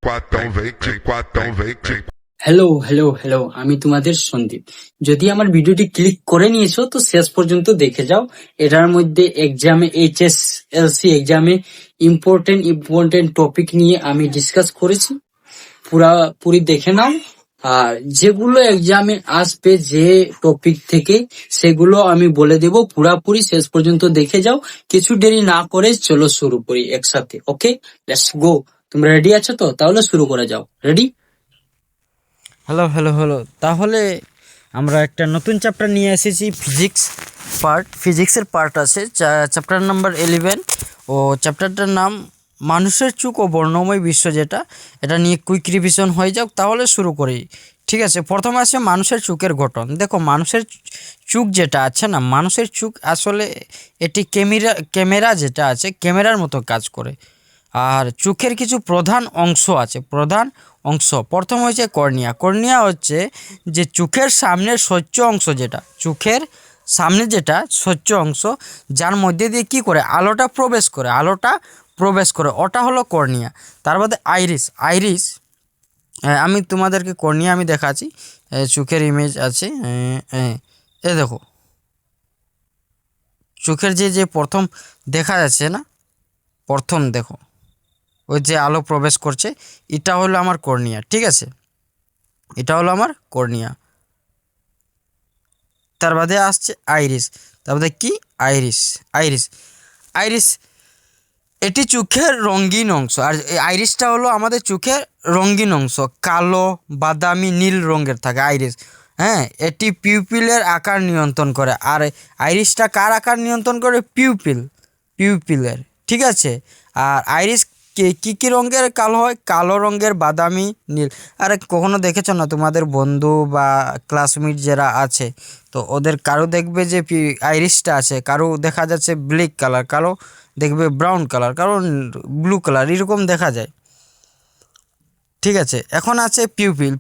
Quatão vem, de quatão vem, de hello hello hello, আমি তোমাদের সন্দীপ। যদি আমার ভিডিওটি ক্লিক করে নিয়েছো তো শেষ পর্যন্ত দেখে যাও। এটার মধ্যে এক্সামে HSLC এক্সামে ইম্পর্টেন্ট টপিক নিয়ে আমি ডিসকাস করেছি, পুরি দেখে নাও। আর যেগুলো এক্সামে আসবে যে টপিক থেকে সেগুলো আমি বলে দেব, পুরাপুরি শেষ পর্যন্ত দেখে যাও। কিছু দেরি না করে চলো শুরু করি একসাথে। ওকে, লেটস গো। তোমরা রেডি আছো তো? তাহলে শুরু করে যাও। রেডি? হ্যালো হ্যালো হ্যালো তাহলে আমরা একটা নতুন চ্যাপ্টার নিয়ে এসেছি, ফিজিক্সের পার্ট আছে, চ্যাপ্টার নাম্বার 11। ও চ্যাপ্টারটার নাম মানুষের চোখ ও বর্ণময় বিশ্ব, এটা নিয়ে কুইক রিভিশন হয়ে যাক। তাহলে শুরু করি, ঠিক আছে। প্রথমে আছে মানুষের চোখের গঠন। দেখো, মানুষের চোখ যেটা আছে না, মানুষের চোখ আসলে এটি ক্যামেরা যেটা আছে ক্যামেরার মতো কাজ করে। আর চোখের কিছু প্রধান অংশ প্রথম হচ্ছে কর্নিয়া হচ্ছে যে চোখের সামনের স্বচ্ছ অংশ, স্বচ্ছ অংশ, যার মধ্যে দিয়ে কি করে আলোটা প্রবেশ করে ওটা হলো কর্নিয়া। তার বাদে আইরিস, আমি তোমাদেরকে কর্নিয়া আমি দেখাচ্ছি, চোখের ইমেজ আছে। দেখো, চোখের যে প্রথম দেখা যাচ্ছে না, প্রথম দেখো ওই যে আলো প্রবেশ করছে, এটা হলো আমার কর্নিয়া, ঠিক আছে, এটা হলো আমার কর্নিয়া। তার বাদে আসছে আইরিস। তার বাদে কি আইরিস এটি চোখের রঙিন অংশ। আর আইরিসটা হলো আমাদের চোখের রঙিন অংশ, কালো, বাদামি, নীল রঙের থাকে আইরিস। হ্যাঁ, এটি পিউপিলের আকার নিয়ন্ত্রণ করে। আর আইরিসটা কার আকার নিয়ন্ত্রণ করে? পিউপিলের, ঠিক আছে। আর আইরিস কি রঙের কালো হয়? কালো রঙের, বাদামি, নীল। আরে কখনো দেখেছো না তোমাদের বন্ধু বা ক্লাসমেট যারা আছে, তো ওদের কারো দেখবে যে আইরিসটা আছে, কারো দেখা যাচ্ছে ব্ল্যাক কালার, কারো দেখবে ব্রাউন কালার, কারো ব্লু কালার, এরকম দেখা যায়, ঠিক আছে। এখন আছে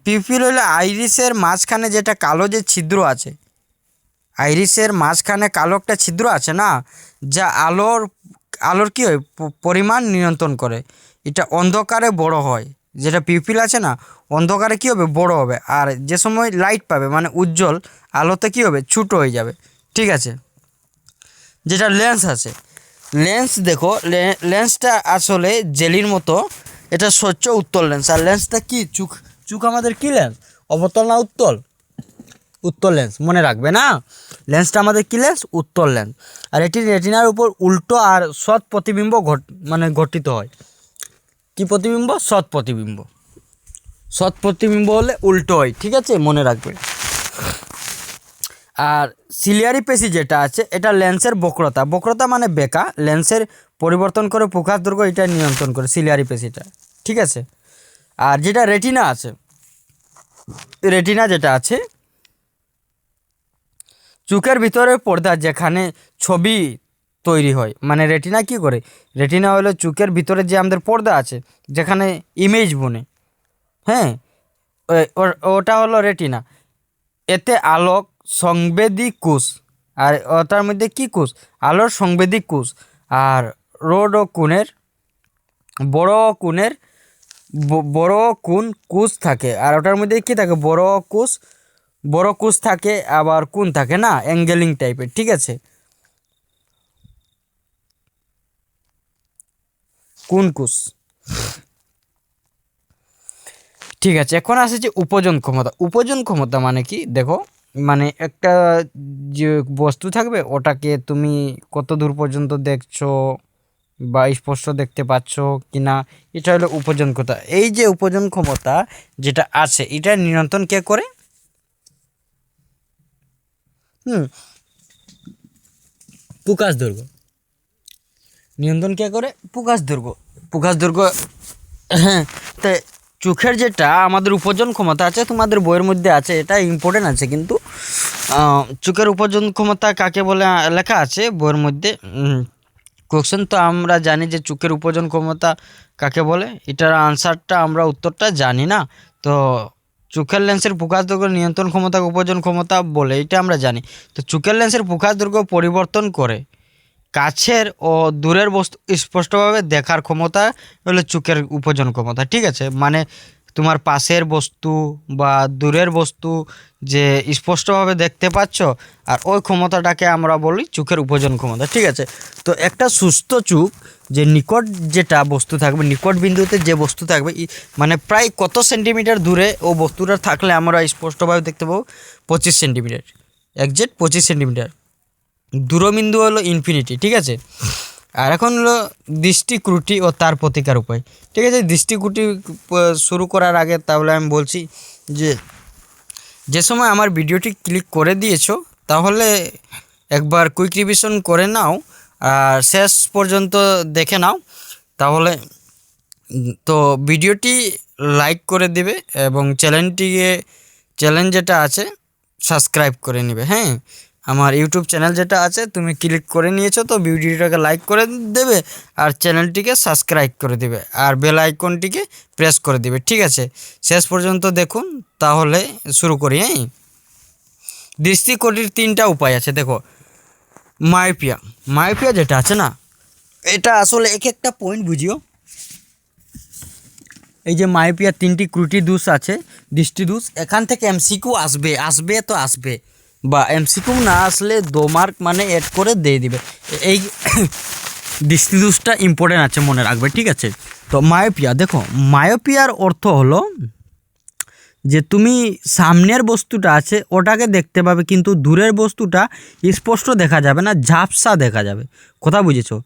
পিউপিল হলো আইরিসের মাঝখানে যেটা কালো যে ছিদ্র আছে, আইরিসের মাঝখানে কালো একটা ছিদ্র আছে না, যা আলোর কি হয় পরিমাণ নিয়ন্ত্রণ করে। এটা অন্ধকারে বড় হয়, যেটা পিউপিল আছে না, অন্ধকারে কি হবে বড় হবে, আর যে সময় লাইট পাবে মানে উজ্জ্বল আলোতে কি হবে ছোট হয়ে যাবে, ঠিক আছে। যেটা লেন্স আছে, দেখো লেন্সটা আসলে জেলির মতো, এটা স্বচ্ছ উত্তল লেন্স। আর লেন্সটা কি চোখ আমাদের কি লেন্স, অবতল না উত্তল লেন্স, মনে রাখবে না। লেন্সটা আমাদের কি লেন্স? উত্তল লেন্স। আর এটি রেটিনার উপর উল্টো আর সৎ প্রতিবিম্ব গঠিত হয়। কি প্রতিবিম্ব? সৎ প্রতিবিম্ব হলে উল্টো হয়, ঠিক আছে, মনে রাখবে। আর সিলিয়ারি পেশি যেটা আছে, এটা লেন্সের বক্রতা মানে বেঁকা, লেন্সের পরিবর্তন করে প্রকাশ দৈর্ঘ্য এটা নিয়ন্ত্রণ করে সিলিয়ারি পেশিটা, ঠিক আছে। আর যেটা রেটিনা যেটা আছে, চোখের ভিতরের পর্দা যেখানে ছবি তৈরি হয়, মানে রেটিনা কি করে? রেটিনা হলো চোখের ভিতরে যে আমাদের পর্দা আছে যেখানে ইমেজ বনে, হ্যাঁ, ওটা হলো রেটিনা। এতে আলোক সংবেদী কোষ, আর ওটার মধ্যে কি কোষ? আলোর সংবেদী কোষ। আর রোড ও কোণের বড় কোণ কোষ থাকে। আর ওটার মধ্যে কি থাকে? বড় কোষ থাকে, আবার কোণ থাকে না, অ্যাঙ্গেলিং টাইপের, ঠিক আছে, কোণ কোষ, ঠিক আছে। এখন আসে যে উপজন ক্ষমতা মানে কি? দেখো, মানে একটা যে বস্তু থাকবে ওটাকে তুমি কত দূর পর্যন্ত দেখছো বা স্পষ্ট দেখতে পাচ্ছ কিনা, এটা হলো উপজন ক্ষমতা। এই যে উপজন ক্ষমতা যেটা আছে, এটা নিয়ন্ত্রণ কে করে? প্রকাশ দৈর্ঘ্য নিয়ন্ত্রণ কে করে? প্রকাশ দৈর্ঘ্য। হ্যাঁ, তাই চোখের যেটা আমাদের উপজন ক্ষমতা আছে, তোমাদের বইয়ের মধ্যে আছে, এটা ইম্পর্টেন্ট আছে কিন্তু। চোখের উপজন ক্ষমতা কাকে বলে লেখা আছে বইয়ের মধ্যে কোশ্চেন, তো আমরা জানি যে চোখের উপজন ক্ষমতা কাকে বলে, এটার আনসারটা আমরা উত্তরটা জানি না। তো চোখের লেন্সের প্রকাশ দৈর্ঘ্য নিয়ন্ত্রণ ক্ষমতা উপজন ক্ষমতা বলে, এটা আমরা জানি। তো চোখের লেন্সের প্রকাশ দৈর্ঘ্য পরিবর্তন করে কাছের ও দূরের বস্তু স্পষ্টভাবে দেখার ক্ষমতা হলো চোখের উপজন ক্ষমতা, ঠিক আছে। মানে তোমার পাশের বস্তু বা দূরের বস্তু যে স্পষ্টভাবে দেখতে পাচ্ছ, আর ওই ক্ষমতাটাকে আমরা বলি চোখের উপজন ক্ষমতা, ঠিক আছে। তো একটা সুস্থ চোখ যে নিকট যেটা বস্তু থাকবে, নিকট বিন্দুতে যে বস্তু থাকবে মানে প্রায় কত সেন্টিমিটার দূরে ও বস্তুটা থাকলে আমরা স্পষ্টভাবে দেখতে পাবো 25 সেন্টিমিটার, একজ্যাক্ট 25 সেন্টিমিটার। দূরবিন্দু হলো ইনফিনিটি, ঠিক আছে। আর এখন হলো দৃষ্টিক্রুটি ও তার প্রতিকার উপায়, ঠিক আছে। দৃষ্টিক্রুটি শুরু করার আগে তাহলে আমি বলছি যে সময় আমার ভিডিওটি ক্লিক করে দিয়েছো তাহলে একবার কুইক রিভিশন করে নাও আর শেষ পর্যন্ত দেখে নাও, তাহলে তো ভিডিওটি লাইক করে দিবে এবং চ্যানেল যেটা আছে সাবস্ক্রাইব করে নেবে। হ্যাঁ, আমার ইউটিউব চ্যানেল যেটা আছে তুমি ক্লিক করে নিয়েছো তো ভিডিওটাকে লাইক করে দেবে আর চ্যানেলটিকে সাবস্ক্রাইব করে দেবে আর বেল আইকনটিকে প্রেস করে দেবে, ঠিক আছে। শেষ পর্যন্ত দেখুন, তাহলে শুরু করি। হ্যাঁ, দৃষ্টিকটির 3টা উপায় আছে। দেখো, মায়োপিয়া যেটা আছে না, এটা আসলে এক একটা পয়েন্ট বুঝিও। এই যে মায়োপিয়া 3টি ত্রুটি দোষ আছে, দৃষ্টি দোষ, এখান থেকে এমসিকিউ আসবে তো আসবে, বা এমসিকিউ না আসলে 2 মার্ক মানে এড করে দিয়ে দিবে। এই দৃষ্টি দোষটা ইম্পর্টেন্ট আছে, মনে রাখবে, ঠিক আছে। তো মায়োপিয়া, দেখো মায়োপিয়ার অর্থ হলো যে তুমি সামনের বস্তুটা আছে ওটাকে দেখতে পাবে কিন্তু দূরের বস্তুটা স্পষ্ট দেখা যাবে না, ঝাপসা দেখা যাবে। কথা বুঝেছো?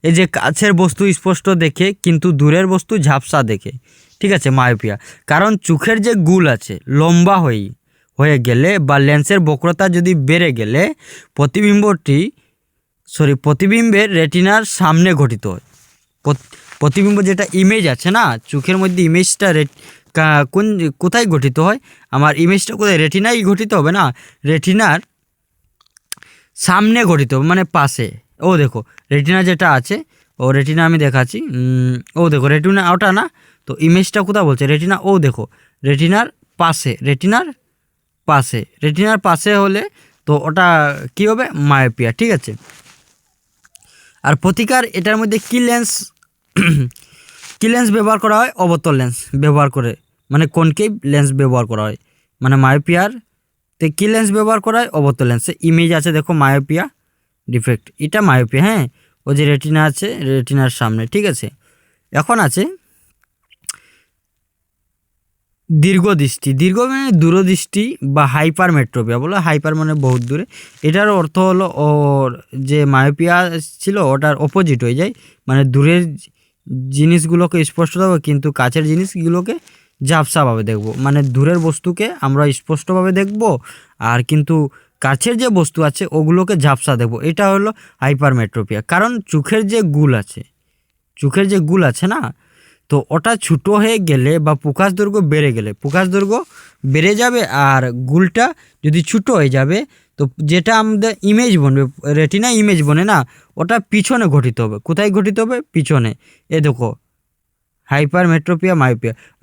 এই যে কাছের বস্তু স্পষ্ট দেখে কিন্তু দূরের বস্তু ঝাপসা দেখে, ঠিক আছে, মায়োপিয়া। কারণ চোখের যে গুল আছে লম্বা হয়ে গেলে বা লেন্সের বক্রতা যদি বেড়ে গেলে প্রতিবিম্বের রেটিনার সামনে ঘটিত হয়। প্রতিবিম্ব যেটা ইমেজ আছে না চোখের মধ্যে, ইমেজটা কোথায় গঠিত হয়? আমার ইমেজটা কোথায়? রেটিনায় গঠিত হবে না, রেটিনার সামনে গঠিত হবে, মানে পাশে। ও দেখো রেটিনা যেটা আছে, ও রেটিনা আমি দেখাচ্ছি, ও দেখো রেটিনা ওটা না, তো ইমেজটা কোথায় বলছে? রেটিনা, ও দেখো রেটিনার পাশে হলে তো ওটা কি হবে? মায়োপিয়া, ঠিক আছে। আর প্রতিকার, এটার মধ্যে কি লেন্স ব্যবহার করা হয়? অবতল লেন্স ব্যবহার করে, মানে কনকেভ লেন্স ব্যবহার করা হয়। মানে মায়োপিয়ার তে কি লেন্স ব্যবহার করা হয়? অবতল লেন্স। ইমেজ আছে দেখো মায়োপিয়া ডিফেক্ট, এটা মায়োপিয়া। হ্যাঁ, ও যে রেটিনা আছে রেটিনার সামনে, ঠিক আছে। এখন আছে দীর্ঘ মানে দূরদৃষ্টি বা হাইপারমেট্রোপিয়া, বলো হাইপার মানে বহুত দূরে। এটার অর্থ হলো ওর যে মায়োপিয়া ছিল ওটার অপোজিট হয়ে যায়, মানে দূরের জিনিসগুলোকে স্পষ্ট দেবো কিন্তু কাছের জিনিসগুলোকে ঝাপসাভাবে দেখবো। মানে দূরের বস্তুকে আমরা স্পষ্টভাবে দেখবো আর কিন্তু কাছের যে বস্তু আছে ওগুলোকে ঝাপসা দেখবো, এটা হলো হাইপারমেট্রোপিয়া। কারণ চোখের যে গুল আছে না, তো ওটা ছোটো হয়ে গেলে বা প্রকাশ দৈর্ঘ্য বেড়ে যাবে আর গুলটা যদি ছোটো হয়ে যাবে তো যেটা আমাদের ইমেজ বনবে, রেটিনা ইমেজ বনে না, ওটা পিছনে গঠিত হবে। কোথায় গঠিত হবে? পিছনে। এ দেখো হাইপারমেট্রোপিয়া,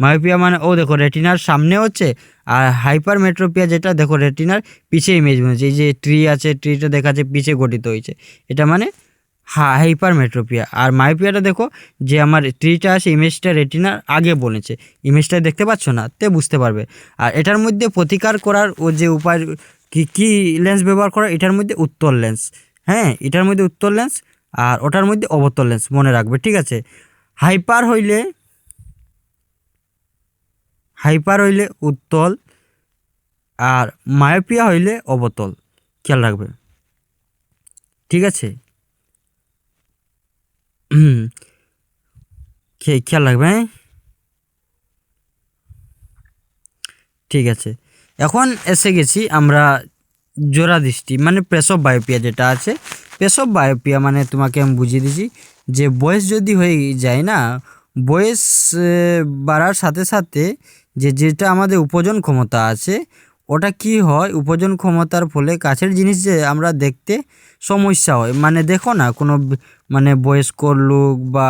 মায়োপিয়া মানে ও দেখো রেটিনার সামনে হচ্ছে, আর হাইপারমেট্রোপিয়া যেটা দেখো রেটিনার পিছে ইমেজ বনেছে। এই যে ট্রি আছে, ট্রিটা দেখাচ্ছে পিছে গঠিত হয়েছে, এটা মানে হাইপারমেট্রোপিয়া। আর মায়োপিয়াটা দেখো যে আমার ট্রিটা আছে ইমেজটা রেটিনার আগে বলেছে, ইমেজটা দেখতে পাচ্ছ না, তে বুঝতে পারবে। আর এটার মধ্যে প্রতিকার করার ও যে উপায় কি লেন্স ব্যবহার করা, এটার মধ্যে উত্তল লেন্স। হ্যাঁ, এটার মধ্যে উত্তল লেন্স আর ওটার মধ্যে অবতল লেন্স, মনে রাখবে, ঠিক আছে। হাইপার হইলে উত্তল আর মায়োপিয়া হইলে অবতল, খেয়াল রাখবে, ঠিক আছে। খেয়াল রাখবে, হ্যাঁ, ঠিক আছে। এখন এসে গেছি আমরা জোড়া দৃষ্টি মানে প্রেসব বায়োপিয়া যেটা আছে। প্রেসব বায়োপিয়া মানে তোমাকে আমি বুঝিয়ে দিচ্ছি যে বয়স যদি হয়ে যায় না, বয়স বাড়ার সাথে সাথে যেটা আমাদের উপজন ক্ষমতা আছে ওটা কি হয়, উপজন ক্ষমতার ফলে কাছের জিনিস যে আমরা দেখতে সমস্যা হয়। মানে দেখো না কোনো মানে বয়স্ক লোক বা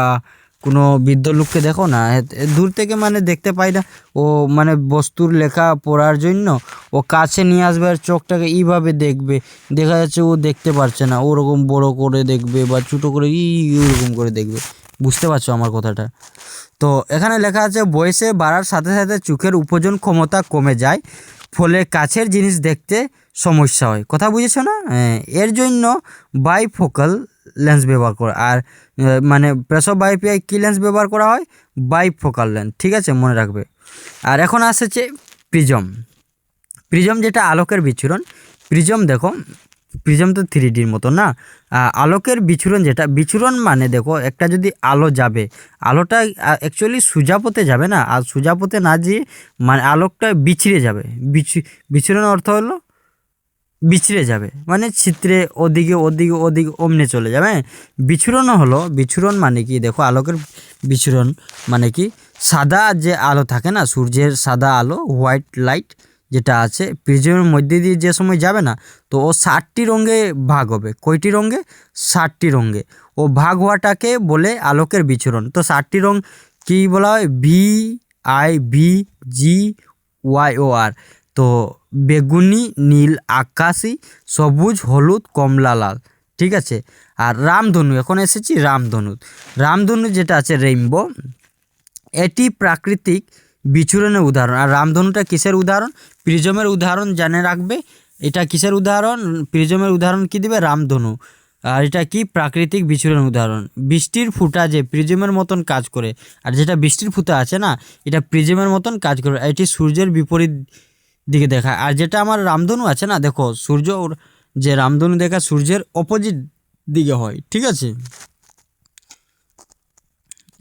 কোনো বৃদ্ধ লোককে দেখো না, দূর থেকে মানে দেখতে পাই না, ও মানে বস্তুর লেখা পড়ার জন্য ও কাছে নিয়ে আসবে আর চোখটাকে এইভাবে দেখবে, দেখা যাচ্ছে ও দেখতে পারছে না, ওরকম বড় করে দেখবে বা ছোটো করে ওরকম করে দেখবে। বুঝতে পারছো আমার কথাটা? তো এখানে লেখা আছে বয়সে বাড়ার সাথে সাথে চোখের উপজন ক্ষমতা কমে যায়, ফলে কাছের জিনিস দেখতে সমস্যা হয়। কথা বুঝেছো না? এর জন্য বাইফোকাল লেন্স ব্যবহার করা, আর মানে প্রেসো বাইপিআই কী লেন্স ব্যবহার করা হয়? Bifocal lens. ঠিক আছে, মনে রাখবে। আর এখন আসছে প্রিজম। প্রিজম যেটা আলোকের বিচ্ছুরণ। প্রিজম দেখো, প্রিজম তো 3Dর মতো না, আলোকের বিচ্ছুরণ যেটা, বিচ্ছুরণ মানে দেখো একটা যদি আলো যাবে, আলোটা অ্যাকচুয়ালি সোজা পথে যাবে না, আর সোজা পথে না যেয়ে মানে আলোকটা বিছড়ে যাবে। বিচ্ছুরণ অর্থ হলো বিছড়ে যাবে, মানে ছিত্রে ওদিকে ওদিকে ওদিকে অমনে চলে যাবে। বিচ্ছুরণ হলো, বিচ্ছুরণ মানে কি দেখো, আলোকের বিচ্ছুরণ মানে কি, সাদা যে আলো থাকে না, সূর্যের সাদা আলো, হোয়াইট লাইট যেটা আছে প্রিজমের মধ্যে দিয়ে যে সময় যাবে না, তো ও 60টি রঙে ভাগ হবে। কয়টি রঙে? 60টি রঙে। ও ভাগ হওয়াটাকে বলে আলোকের বিচ্ছুরণ। তো 60টি রঙ কী বলা হয়? VIBGYOR। তো বেগুনি, নীল, আকাশি, সবুজ, হলুদ, কমলা, লাল। ঠিক আছে। আর রামধনু, এখন এসেছি রামধনু। রামধনু যেটা আছে রেইনবো, এটি প্রাকৃতিক বিচ্ছুরণের উদাহরণ। আর রামধনুটা কিসের উদাহরণ? প্রিজমের উদাহরণ জেনে রাখবে। এটা কিসের উদাহরণ? প্রিজমের উদাহরণ কি দিবে? রামধনু। আর এটা কি? প্রাকৃতিক বিচ্ছুরণ উদাহরণ। বৃষ্টির ফুটা যে প্রিজমের মতন কাজ করে, আর যেটা বৃষ্টির ফুটা আছে না, এটা প্রিজমের মতন কাজ করে, এটি সূর্যের বিপরীত দিকে দেখায়। আর যেটা আমার রামধনু আছে না, দেখো সূর্য, যে রামধনু দেখা সূর্যের অপোজিট দিকে হয়। ঠিক আছে,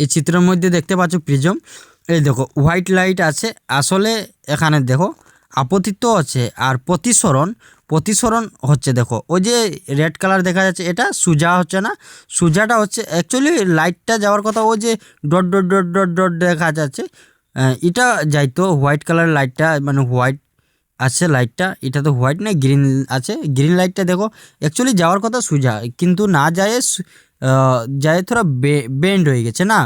এই চিত্রের মধ্যে দেখতে পাচ্ছ প্রিজম। এই দেখো হোয়াইট লাইট আছে, আসলে এখানে দেখো আপতিত আছে, আর প্রতিসরণ, প্রতিসরণ হচ্ছে দেখো ওই যে রেড কালার দেখা যাচ্ছে, এটা সুজা হচ্ছে না, সুজাটা হচ্ছে অ্যাকচুয়ালি লাইটটা যাওয়ার কথা, ওই যে dot dot dot dot dot দেখা যাচ্ছে, এটা যাইতো হোয়াইট কালার লাইটটা, মানে হোয়াইট আছে লাইটটা, এটা তো হোয়াইট না, গ্রিন আছে। গ্রিন লাইটটা দেখো অ্যাকচুয়ালি যাওয়ার কথা সোজা, কিন্তু না যায়, যায় থোড়া বেন্ড হয়ে গেছে না,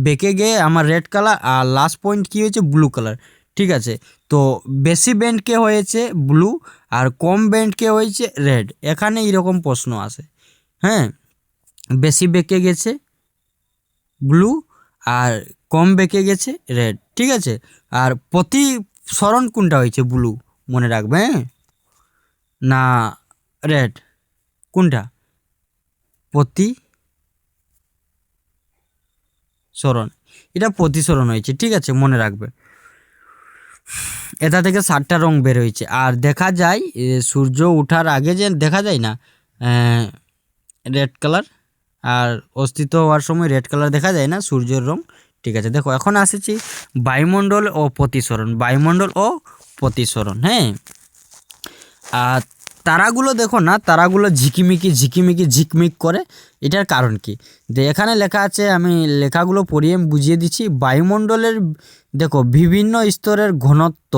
বেঁকে গিয়ে আমার রেড কালার, আর লাস্ট পয়েন্ট কী হয়েছে? Blue colour. ঠিক আছে, তো বেশি বেন্ড কে হয়েছে? ব্লু। আর কম বেন্ড কে হয়েছে? রেড। এখানে এরকম প্রশ্ন আসে। হ্যাঁ, বেশি বেঁকে গেছে ব্লু, আর কম বেঁকে গেছে রেড। ঠিক আছে, আর প্রতিসরণ কোনটা হয়েছে? ব্লু। মনে রাখবে, হ্যাঁ, না রেড, কোনটা? প্রতিসরণ, এটা প্রতিসরণ হয়েছে। ঠিক আছে, মনে রাখবে। এটা থেকে 7টা রং বের হয়েছে। আর দেখা যায় সূর্য ওঠার আগে যে দেখা যায় না রেড কালার, আর অস্তিত্ব হওয়ার সময় রেড কালার দেখা যায় না সূর্যের রং। ঠিক আছে, দেখো এখন আসেছি বায়ুমণ্ডল ও প্রতিসরণ। বায়ুমণ্ডল ও প্রতিসরণ, হ্যাঁ। আর তারাগুলো দেখো না, তারাগুলো ঝিকিমিকি ঝিকিমিকি ঝিকমিক করে, এটার কারণ কি? এখানে লেখা আছে, আমি লেখাগুলো পড়িয়ে বুঝিয়ে দিচ্ছি। বায়ুমণ্ডলের দেখো বিভিন্ন স্তরের ঘনত্ব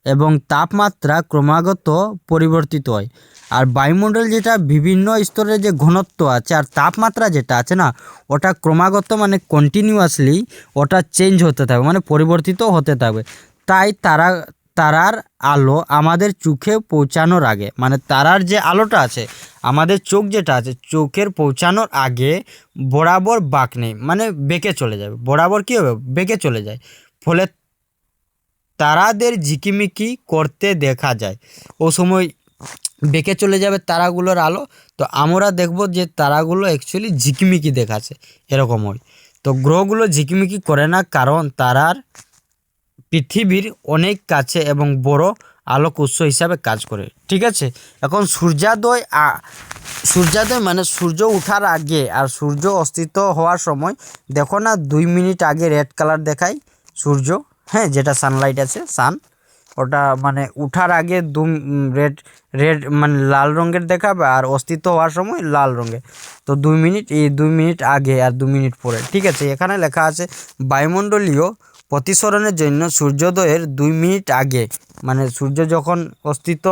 এবং তাপমাত্রা ক্রমাগত পরিবর্তিত হয়। আর বায়ুমণ্ডল যেটা বিভিন্ন স্তরের যে ঘনত্ব আছে আর তাপমাত্রা যেটা আছে না, ওটা ক্রমাগত মানে কন্টিনিউয়াসলি ওটা চেঞ্জ হতে থাকবে, মানে পরিবর্তিত হতে থাকবে। তাই তারার আলো আমাদের চোখে পৌঁছানোর আগে, মানে তারার যে আলোটা আছে আমাদের চোখ যেটা আছে, চোখের পৌঁছানোর আগে বরাবর বাঁক নেই, মানে বেঁকে চলে যাবে। বরাবর কী হবে? বেঁকে চলে যায়। ফলে তারাদের ঝিকিমিকি করতে দেখা যায়। ও সময় বেঁকে চলে যাবে তারাগুলোর আলো, তো আমরা দেখব যে তারাগুলো অ্যাকচুয়ালি ঝিকিমিকি দেখাচ্ছে, এরকম হয়। তো গ্রহগুলো ঝিকিমিকি করে না, কারণ তারার পৃথিবীর অনেক কাছে এবং বড় আলোক উৎস হিসাবে কাজ করে। ঠিক আছে, এখন সূর্যোদয়, সূর্যোদয় মানে সূর্য ওঠার আগে আর সূর্য অস্তিত্ব হওয়ার সময় দেখো না 2 মিনিট আগে রেড কালার দেখায় সূর্য, হ্যাঁ, যেটা সানলাইট আছে, সান, ওটা মানে উঠার আগে রেড রেড মানে লাল রঙের দেখাবে, আর অস্তিত্ব হওয়ার সময় লাল রঙের। তো 2 মিনিট, এই 2 মিনিট আগে আর 2 মিনিট পরে। ঠিক আছে, এখানে লেখা আছে বায়ুমণ্ডলীয় প্রতিসরণের জন্য সূর্যোদয়ের 2 মিনিট আগে, মানে সূর্য যখন অস্তিত্ব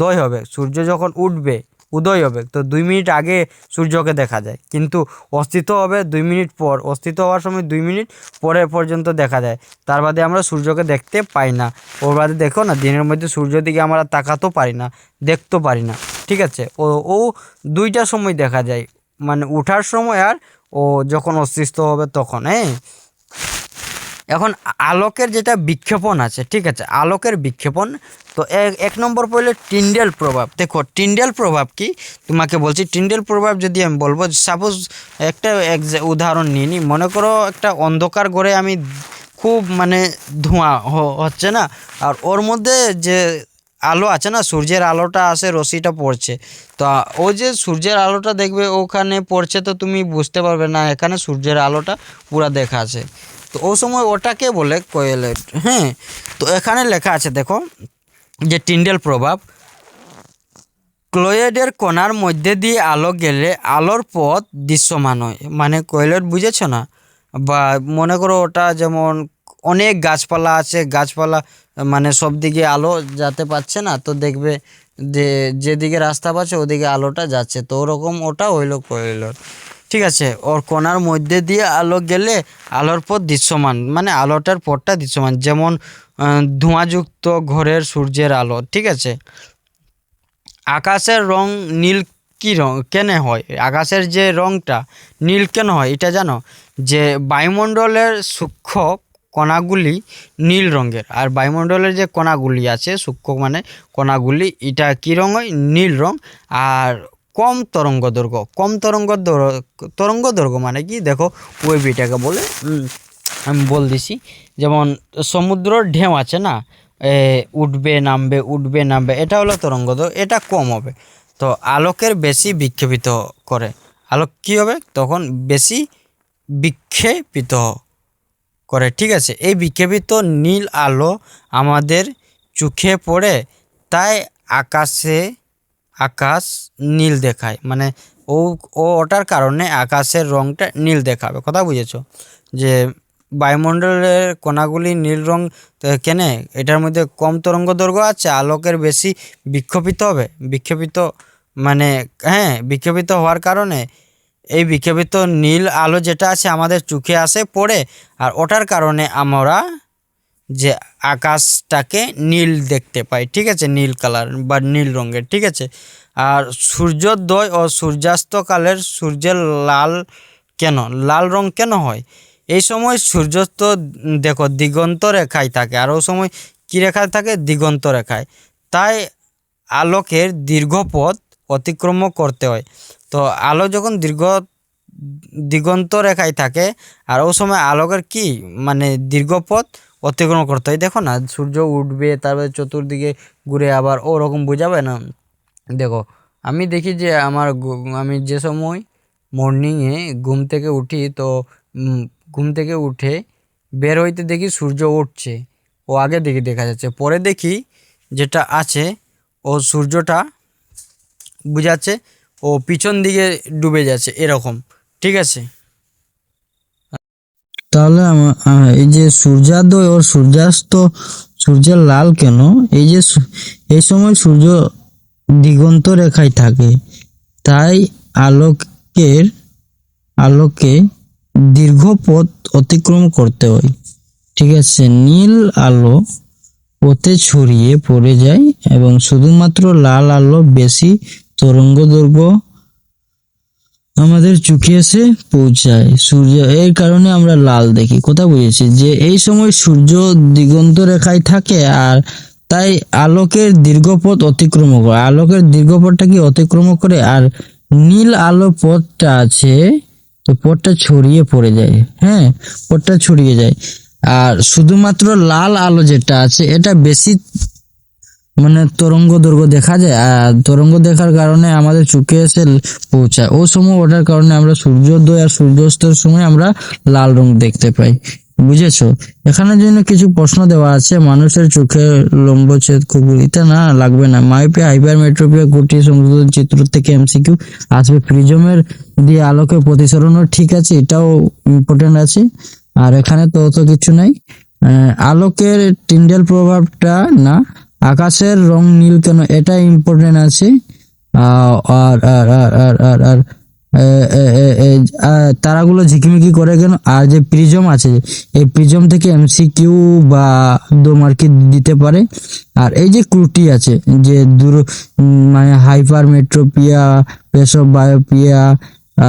দয় হবে, সূর্য যখন উঠবে উদয় হবে, তো 2 মিনিট আগে সূর্যকে দেখা যায়, কিন্তু অস্তিত্ব হবে 2 মিনিট পর, অস্তিত্ব হওয়ার সময় 2 মিনিট পরে পর্যন্ত দেখা যায়। তার বাদে আমরা সূর্যকে দেখতে পাই না। ওর বাদে দেখো না, দিনের মধ্যে সূর্যের দিকে আমরা তাকাতেও পারি না, দেখতেও পারি না, ঠিক আছে। ও 2টা সময় দেখা যায়, মানে ওঠার সময় আর ও যখন অস্তিত্ব হবে তখন। হ্যাঁ, এখন আলোকের যেটা বিক্ষেপণ আছে, ঠিক আছে, আলোকের বিক্ষেপণ। তো এক নম্বর পড়লে টিন্ডেল প্রভাব। দেখো টিন্ডেল প্রভাব কি, তোমাকে বলছি টিন্ডেল প্রভাব যদি আমি বলবো, সাপোজ একটা উদাহরণ নিয়ে নিই। মনে করো একটা অন্ধকার ঘরে আমি খুব মানে ধোঁয়া হচ্ছে না, আর ওর মধ্যে যে আলো আছে না, সূর্যের আলোটা আসে, রশ্মিটা পড়ছে, তো ও যে সূর্যের আলোটা দেখবে ওখানে পড়ছে, তো তুমি বুঝতে পারবে না এখানে সূর্যের আলোটা পুরা দেখা আছে, তো ও সময় ওটাকে বলে কোয়েলেট। হ্যাঁ, তো এখানে লেখা আছে দেখো যে টিন্ডেল প্রভাব, ক্লোয়েডের কণার মধ্যে দিয়ে আলো গেলে আলোর পথ দৃশ্যমান হয়। মানে কোয়েলেট বুঝেছো না? বা মনে করো ওটা যেমন অনেক গাছপালা আছে, গাছপালা মানে সব দিকে আলো যেতে পারছে না, তো দেখবে যে যেদিকে রাস্তা পাচ্ছে ওদিকে আলোটা যাচ্ছে, তো ওরকম ওটা হইলো কোয়েলেট, ঠিক আছে। ওর কণার মধ্যে দিয়ে আলো গেলে আলোর পথ দৃশ্যমান, মানে আলোটার পথটা দৃশ্যমান, যেমন ধোঁয়াযুক্ত ঘরের সূর্যের আলো, ঠিক আছে। আকাশের রং নীল কি রং কেন হয়? আকাশের যে রংটা নীল কেন হয় এটা জানো? যে বায়ুমণ্ডলের সূক্ষ্ম কণাগুলি নীল রঙের, আর বায়ুমণ্ডলের যে কণাগুলি আছে সূক্ষ্ম মানে কণাগুলি, এটা কী রঙ হয়? নীল রং। আর কম তরঙ্গ দৈর্ঘ্য, কম তরঙ্গ দৈর্ঘ্য মানে কি দেখো, ওয়েভ এটাকে বলে। আমি বল দিছি, যেমন সমুদ্রর ঢেউ আছে না, উঠবে নামবে উঠবে নামবে, এটা হলো তরঙ্গ দৈর্ঘ্য, এটা কম হবে। তো আলোকের বেশি বিক্ষেপিত করে, আলোক কী হবে তখন? বেশি বিক্ষেপিত করে, ঠিক আছে। এই বিক্ষেপিত নীল আলো আমাদের চোখে পড়ে, তাই আকাশ নীল দেখায়, মানে ওটার কারণে আকাশের রংটা নীল দেখাবে। কথা বুঝেছো? যে বায়ুমণ্ডলের কণাগুলি নীল রং কেন? এটার মধ্যে কম তরঙ্গ দৈর্ঘ্য আছে, আলোকের বেশি বিক্ষেপিত হবে, বিক্ষেপিত মানে হ্যাঁ, বিক্ষেপিত হওয়ার কারণে এই বিক্ষেপিত নীল আলো যেটা আছে আমাদের চোখে আসে পড়ে, আর ওটার কারণে আমরা যে আকাশটাকে নীল দেখতে পাই, ঠিক আছে, নীল কালার বা নীল রঙের, ঠিক আছে। আর সূর্যোদয় ও সূর্যাস্তকালের সূর্যের লাল রং কেন হয়? এই সময় সূর্যাস্ত দেখো দিগন্ত রেখায় থাকে, আর ওই সময় কী রেখায় থাকে? দিগন্ত রেখায়, তাই আলোকের দীর্ঘ পথ অতিক্রম করতে হয়। তো আলো যখন দিগন্ত রেখায় থাকে, আর ওই সময় আলোকের কি মানে দীর্ঘ পথ অতিক্রম করতে হয়। দেখো না, সূর্য উঠবে তারপরে চতুর্দিকে ঘুরে আবার ওরকম বোঝাবে না। দেখো আমি দেখি যে আমি যে সময় মর্নিংয়ে ঘুম থেকে উঠি, তো ঘুম থেকে উঠে বের হইতে দেখি সূর্য উঠছে, ও আগে দেখি দেখা যাচ্ছে, পরে দেখি যেটা আছে ও সূর্যটা বুঝাচ্ছে ও পিছন দিকে ডুবে যাচ্ছে, এরকম, ঠিক আছে। তাহলে এই যে সূর্যোদয় ও সূর্যাস্ত, সূর্যের লাল কেন? এই সময় সূর্য দিগন্ত রেখায় থাকে, তাই আলোকে দীর্ঘ পথ অতিক্রম করতে হয়, ঠিক আছে। নীল আলো পথে ছড়িয়ে পড়ে যায় এবং শুধুমাত্র লাল আলো বেশি তরঙ্গ দৈর্ঘ্য আমাদের চোখে এসে পৌঁছায়। এর কারণে আমরা লাল দেখি। কথা বুঝেছি? যে এই সময় সূর্য দিগন্ত রেখায় থাকে, আর তাই আলোকের দীর্ঘপথ অতিক্রম করে। আলোকের দীর্ঘপথটা কি অতিক্রম করে, আর নীল আলো পথটা আছে, তো পথটা ছড়িয়ে পড়ে যায়। হ্যাঁ, পথটা ছড়িয়ে যায়, আর শুধুমাত্র লাল আলো যেটা আছে এটা বেশি মানে তরঙ্গ দৈর্ঘ্য দেখা যায়, আর তরঙ্গ দেখার কারণে আমাদের চোখে এসে পৌঁছায়। ও সময় ওঠার কারণে আমরা সূর্যোদয় আর সূর্যাস্তের সময় আমরা লাল রং দেখতে পাই। বুঝেছো? এখানে জন্য কিছু প্রশ্ন দেওয়া আছে। মানুষের চোখে লম্বচ্ছেদ খুব এটা না লাগবে না। মায়োপিয়া, হাইপারমেট্রোপিয়া, গুটি সংযোজন চিত্র থেকে এমসিকিউ আসবে। প্রিজমের দিয়ে আলোকে প্রতিসরণ, ঠিক আছে, এটাও ইম্পর্টেন্ট আছে। আর এখানে তো অত কিছু নাই। আলোকের টিন্ডেল প্রভাবটা না, আকাশের রং নীল কেন, এটা ইম্পর্টেন্ট আছে। আর আর আর আর আর আর তারাগুলো ঝিকিমিকি করে কেন? আর যে প্রিজম আছে, এই প্রিজম থেকে এমসিকিউ বা 2 মার্কে দিতে পারে। আর এই যে ক্রুটি আছে, যে মানে হাইপার মেট্রোপিয়া, পেসব বায়োপিয়া,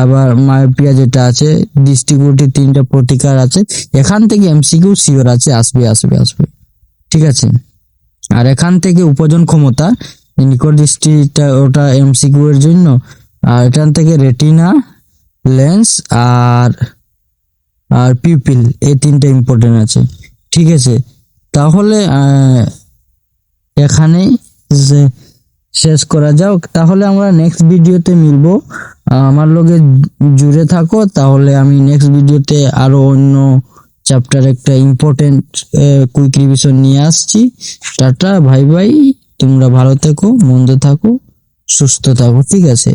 আবার মায়োপিয়া যেটা আছে, দৃষ্টিকুটি 3টা প্রতিকার আছে, এখান থেকে এমসিকিউ শিওর আছে, আসবে আসবে আসবে, ঠিক আছে। আর এখান থেকে উপজন ক্ষমতা, নিকট দৃষ্টিটা ওটা এমসিকিউ এর জন্য। আর এখান থেকে রেটিনা, লেন্স আর আর পিউপিল, এই 3টা ইম্পর্টেন্ট আছে, ঠিক আছে। তাহলে এখানেই শেষ করা যাক। তাহলে আমরা নেক্সট ভিডিওতে মিলবো। আমার লগে জুড়ে থাকো, তাহলে আমি নেক্সট ভিডিওতে আরো অন্য চ্যাপ্টার একটা ইম্পর্টেন্ট কুইক রিভিশন নিয়ে আসছি। টাটা, ভাই ভাই, তোমরা ভালো থেকো, মন্দ থাকো, সুস্থ থাকো, ঠিক আছে।